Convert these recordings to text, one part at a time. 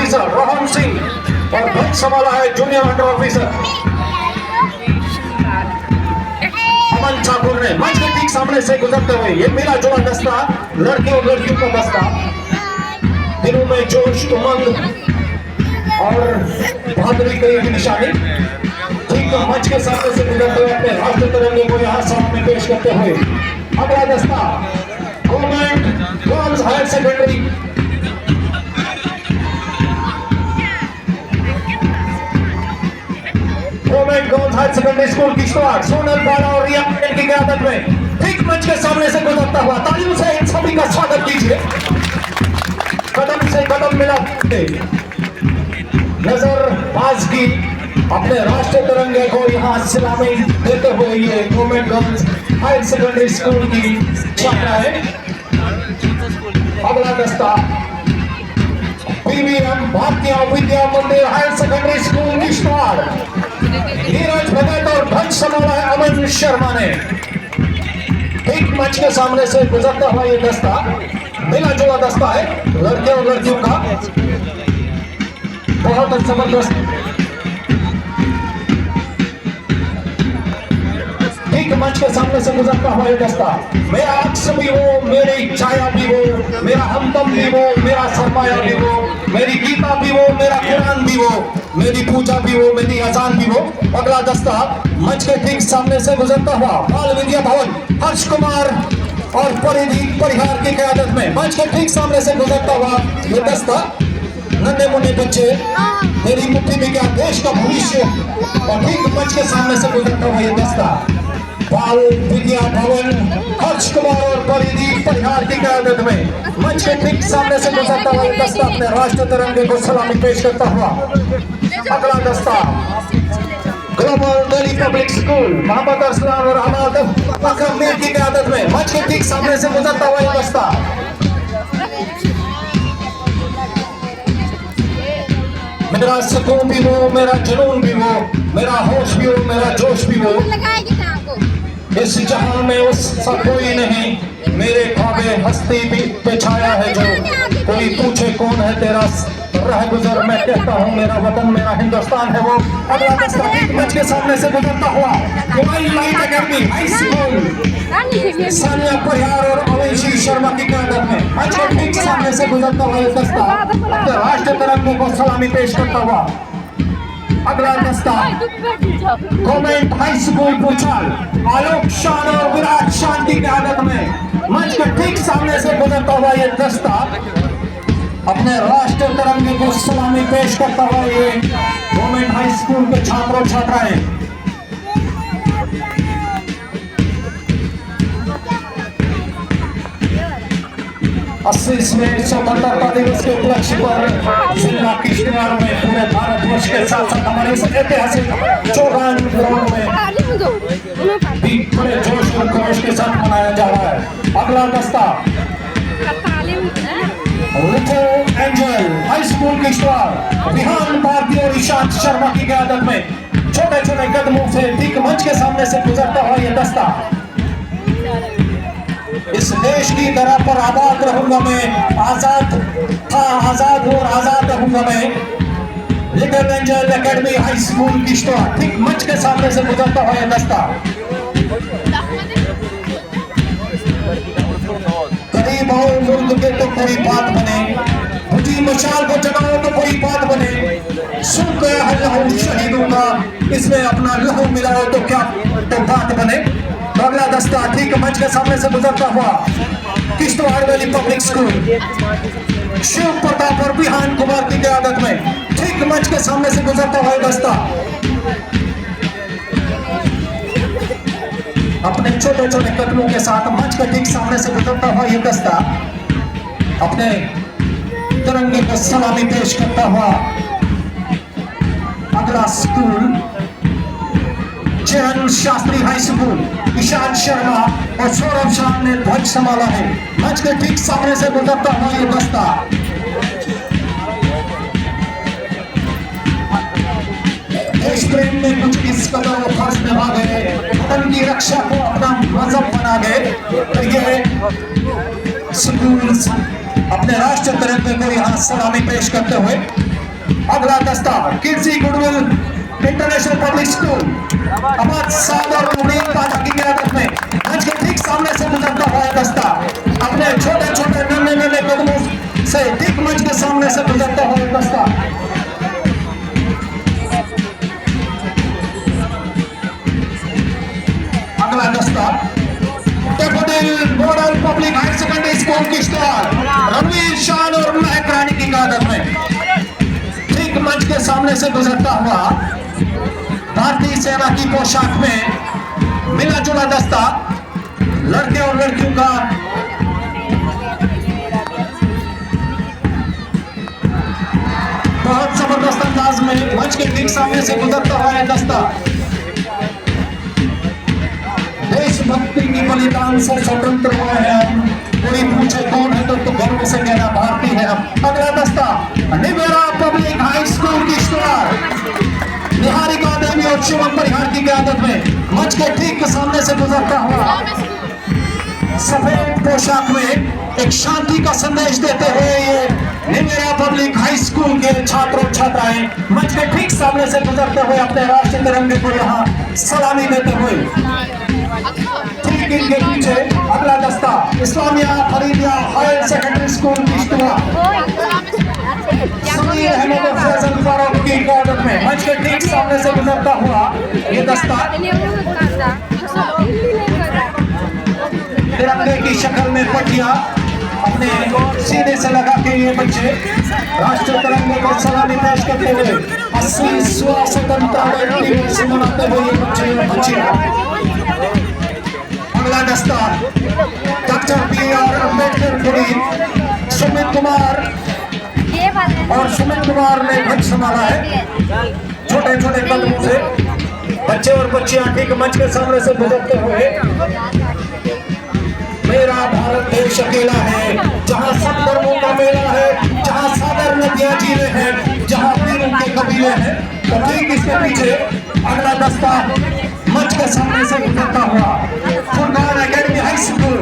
Officer Rohan Singh और ध्वज संभाला है जूनियर अंडर ऑफिसर अमन ठाकुर ने। मंच के ठीक सामने से गुजरते हुए ये मिला जुला दस्ता, लड़के और लड़कियों का दस्ता, दिलों में जोश, उमंग और बहादुरी की एक निशानी। ठीक मंच के सामने से गुजरते हुए अपने राष्ट्र तिरंगे को यहाँ सामने पेश करते हुए अगला दस्ता government girls higher secondary government girls higher secondary school Kishtwar Sonal Bala और रिया पटेल की क़यादत में ठीक मंच के सामने से गुजरता हुआ तालियों से इन सभी का स्वागत कीजिए। कदम से कदम मिलाते नजरबाज की अपने राष्ट्रीय तिरंगे को यहाँ सलामी देते हुए ये government girls higher secondary school की छात्रा है। अगला दस्ता BVM Bharatiya Vidya Mandir higher secondary school Kishtwar Neeraj Bhagat और ध्वज संभाला है अमन शर्मा ने। एक मंच के सामने से गुजरता हुआ ये दस्ता मिला जुला दस्ता है लड़के और लड़कियों का, बहुत जबरदस्त। ठीक मंच के सामने से गुजरता हुआ ये दस्ता मेरा अक्स भी हो, मेरी छाया भी हो, मेरा हमदम भी हो, मेरा सरमाया भी हो, मेरी गीता भी हो, मेरा कुरान भी हो, मेरी पूजा भी हो, मेरी अजान भी हो। अगला दस्ता मंच के ठीक सामने से गुजरता हुआ बाल विद्या भवन हर्ष कुमार और परिधि परिहार की क़यादत में मंच के ठीक सामने से गुजरता हुआ ये दस्ता नन्हे मुन्ने बच्चे मेरी मुट्ठी में क्या देश का भविष्य। और ठीक मंच के सामने से गुजरता हुआ ये दस्ता बाल विद्या भवन हर्ष कुमार और परिधि परिहार की क़यादत में मंच के ठीक सामने से गुजरता हुआ ये दस्ता अपने राष्ट्रीय तिरंगे को सलामी पेश करता हुआ। अगला दस्ता global Delhi public school Mohammad Arsalan और अहमद अकरम मीर की क़यादत में मंच के ठीक सामने से गुजरता हुआ ये दस्ता मेरा सुकून भी हो, मेरा जुनून भी हो, मेरा होश भी हो, मेरा जोश भी हो, इस जहां में उसका कोई नहीं, मेरे ख्वाबे हस्ती भी पे छाया है जो, कोई पूछे कौन है तेरा रह गुजर, मैं कहता हूँ मेरा वतन मेरा हिंदुस्तान है वो। अगला दस्ता मंच के सामने से गुजरता हुआ light academy high school Sania Parihar और अवैशी शर्मा की क़यादत में मंच के ठीक सामने से गुजरता हुआ ये दस्ता राष्ट्रीय तिरंगे को सलामी पेश करता हुआ। अगला दस्ता गवर्नमेंट हाई स्कूल भूचाल आलोक शान और विराट शान की क़यादत में मंच के ठीक सामने से गुजरता हुआ ये दस्ता अपने राष्ट्रीय तिरंगे को सलामी पेश करता हुआ ये गवर्नमेंट हाई स्कूल के छात्र और छात्राएं। अस्सीवें स्वतंत्रता दिवस के उपलक्ष्य पर जिला किश्तवाड़ में पूरे भारतवर्ष के साथ साथ हमारे इस ऐतिहासिक चौगान ग्राउंड में भी बड़े जोश और खरोश के साथ मनाया जा रहा है। अगला दस्ता little angel high school Kishtwar Vihan Bharti और ईशांत शर्मा की क़यादत में छोटे छोटे कदमों से ठीक मंच के सामने से गुजरता हुआ ये दस्ता इस देश की धरा पर आबाद रहूंगा मैं, आजाद था आजाद और आजाद रहूंगा मैं। Little angel academy high school Kishtwar ठीक मंच के सामने से गुजरता हुआ ये दस्ता करीब आओ मुल्क के तो कोई बात बने, बुझी मशाल को जगाओ तो कोई बात बने, सुन गया है लहू शहीदों का इसमें अपना लहू मिलाओ तो क्या तो बात बने। अगला दस्ता ठीक मंच के सामने से गुजरता हुआ Kishtwar valley public school Shiv Pratap और विहान कुमार की क़यादत में ठीक मंच के सामने से गुजरता हुआ दस्ता अपने छोटे छोटे कदमों के साथ मंच के ठीक सामने से गुजरता हुआ ये दस्ता अपने तिरंगे को सलामी पेश करता हुआ। अगला स्कूल चरण शास्त्री हाई स्कूल ईशान शर्मा और सौरभ शाह ने ध्वज संभाला है। मंच के ठीक सामने से गुजरता हुआ ये दस्ता देश प्रेम में कुछ इस कदर वो फर्ज निभा गए, वतन की रक्षा को अपना मजहब बना गए। तो ये स्कूल अपने राष्ट्रीय तिरंगे को यहाँ सलामी पेश करते हुए अगला दस्ता Kidsy goodwill international public school Ahmad Saad और मुनीर पाठक की क़यादत में मंच के ठीक सामने से गुजरता हुआ दस्ता अपने छोटे छोटे नन्हे कदमों से ठीक मंच के सामने से गुजरता हुआ दस्ता। अगला दस्ता daffodil model public higher secondary school Kishtwar Ranveer Shan और महक रानी की क़यादत में ठीक मंच के सामने से गुजरता हुआ भारतीय सेना की पोशाक में मिला जुला दस्ता लड़के और लड़कियों का बहुत जबरदस्त अंदाज में मंच के ठीक सामने से गुजरता हुआ है दस्ता देशभक्ति की बलिदान से स्वतंत्र हुए हैं हम। कोई पूछे कौन है तो गर्व से कहना भारतीय है हम। अगला दस्ता Nivera public high school Kishtwar Niharika Devi और शिवम परिहार की क़यादत में मंच के ठीक सामने से गुजरता हुआ सफेद पोशाक में एक शांति का संदेश देते हुए ये निवेरा पब्लिक हाई स्कूल के छात्र और छात्राएं मंच के ठीक सामने से गुजरते हुए अपने राष्ट्रीय तिरंगे को यहाँ सलामी देते हुए ठीक इनके पीछे अगला दस्ता Islamia Faridia higher secondary school Kishtwar Sameer Ahmad और फैजल फारूक की क़यादत में मंच के ठीक सामने से गुजरता हुआ ये दस्ता तिरंगे की शक्ल में पट्टियां अपने सीने से लगा के ये बच्चे राष्ट्रीय तिरंगे को सलामी पेश करते हुए 80वां स्वतंत्रता दिवस मनाते हुए ये बच्चे बच्चियां। अगला दस्ता डॉक्टर B.R. अम्बेडकर पुरी सुमित कुमार और सुमित कुमार ने ध्वज संभाला है छोटे छोटे कदमों से बच्चे और बच्चियां ठीक मंच के सामने से गुजरते हुए मेरा भारत देश अकेला है जहाँ सब धर्मों का मेला है जहाँ सागर नदियां झीलें हैं जहाँ वीरों के कबीले हैं तो ठीक इसके पीछे अगला दस्ता मंच के सामने से गुजरता हुआ Furqan academy high school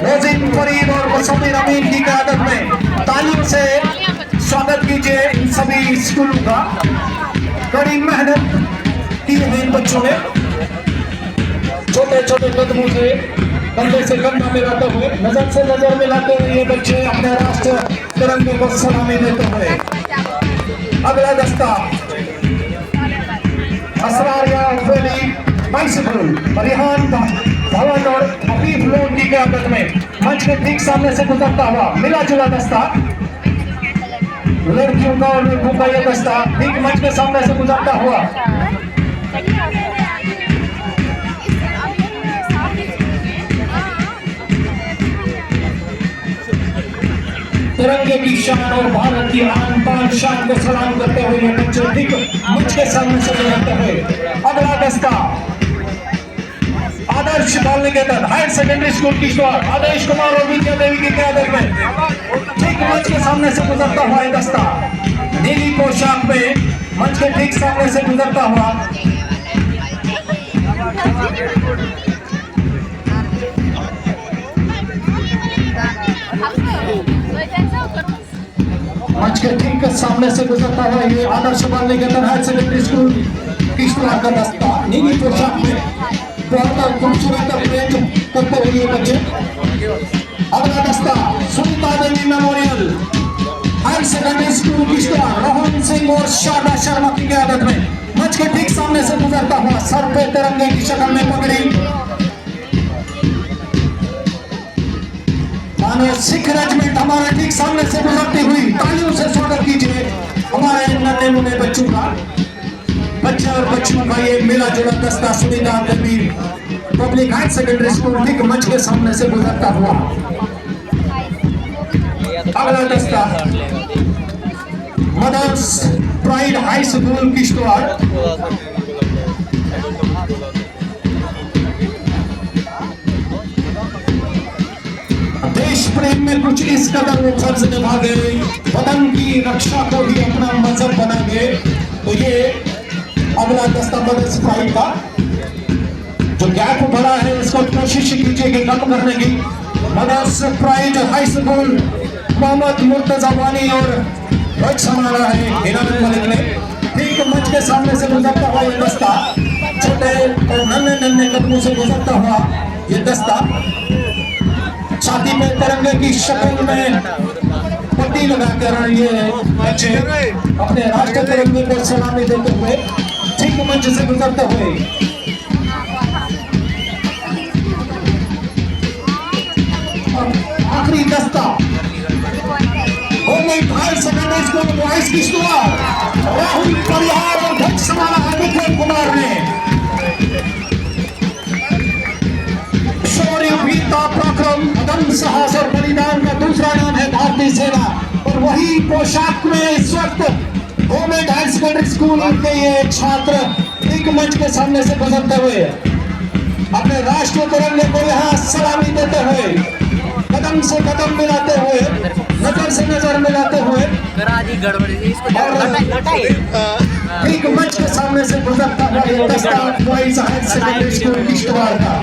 rosin Farid और मुसम्मिर अमीन की क़यादत में तालियों से स्वागत कीजिए इन सभी स्कूलों का। कड़ी मेहनत की है इन बच्चों ने छोटे छोटे कदमों से कंधे से कंधा मिलाते हुए नजर से नजर मिलाते हुए ये बच्चे अपने राष्ट्रीय तिरंगे को सलामी देते हुए। अगला दस्ता असरारिया फैली बाइसिकल रिहान भवन और हफीफ लोन की क़यादत में मंच के ठीक सामने से गुजरता हुआ मिला जुला दस्ता लड़कियों का और लड़कों का यह दस्ता ठीक मंच के सामने से गुजरता हुआ तिरंगे की शान और भारत की आन बान शान को सलाम करते हुए ये बच्चे ठीक मंच के सामने से गुजरते हुए। अगला दस्ता आदर्श बाल निकेतन हायर सेकेंडरी स्कूल किश्तवाड़ आदेश कुमार और विद्या देवी की क़यादत में ठीक मंच के सामने से गुजरता हुआ ये दस्ता नीली पोशाक में मंच के ठीक सामने से गुजरता हुआ मंच के ठीक सामने से गुजरता हुआ ये आदर्श बाल निकेतन हायर सेकेंडरी स्कूल किश्तवाड़ का दस्ता नीली पोशाक में बहुत खूबसूरत परेड करते हुए ये बच्चे। अगला दस्ता Sunita Devi memorial higher secondary school Kishtwar Rohan Singh और शारदा शर्मा की क़यादत में मंच के ठीक सामने से गुजरता हुआ सर पे तिरंगे की शक्ल में पगड़ी मानो सिख रेजिमेंट हमारे ठीक सामने से गुजरती हुई तालियों से स्वागत कीजिए हमारे नन्हे मुन्ने बच्चों का। बच्चे और बच्चियों का ये मिला जुला दस्ता Sunita Devi public higher secondary school ठीक मंच के सामने से गुजरता हुआ। अगला दस्ता mother's pride high school Kishtwar देश प्रेम में कुछ इस कदर वो फर्ज निभा गए वतन की रक्षा को भी अपना मजहब बना गए। तो ये अगला दस्ता मदर्स प्राइड का जो गैप बढ़ा है इसको कोशिश कीजिए कि कम करने की। Mother's pride high school Mohammad Murtaza Wani और ध्वज संभाला है इनाम मलिक ने। ठीक मंच के सामने से गुजरता हुआ ये दस्ता, छोटे और नन्हे नन्हे कदमों से गुजरता हुआ ये दस्ता, छाती में तिरंगे की शक्ल में पट्टी लगाकर ये बच्चे अपने राष्ट्र तिरंगे को सलामी देते हुए ठीक मंच से गुजरते हुए आखिरी दस्ता government higher secondary school boys Kishtwar, Rahul Parihar और ध्वज संभाला है विक्रम कुमार ने। शौर्य, वीरता, पराक्रम, अदम्य साहस और बलिदान का दूसरा नाम है भारतीय सेना। और वही पोशाक में इस वक्त गवर्नमेंट हायर सेकेंडरी स्कूल के ये छात्र एक मंच के सामने से गुजरते हुए अपने राष्ट्रीय तिरंगे को यहाँ सलामी देते हुए, कदम से कदम मिलाते हुए, नजर से नजर मिलाते हुए एक मंच के सामने से गुजरता हुआ ये दस्ता boys higher secondary school Kishtwar का।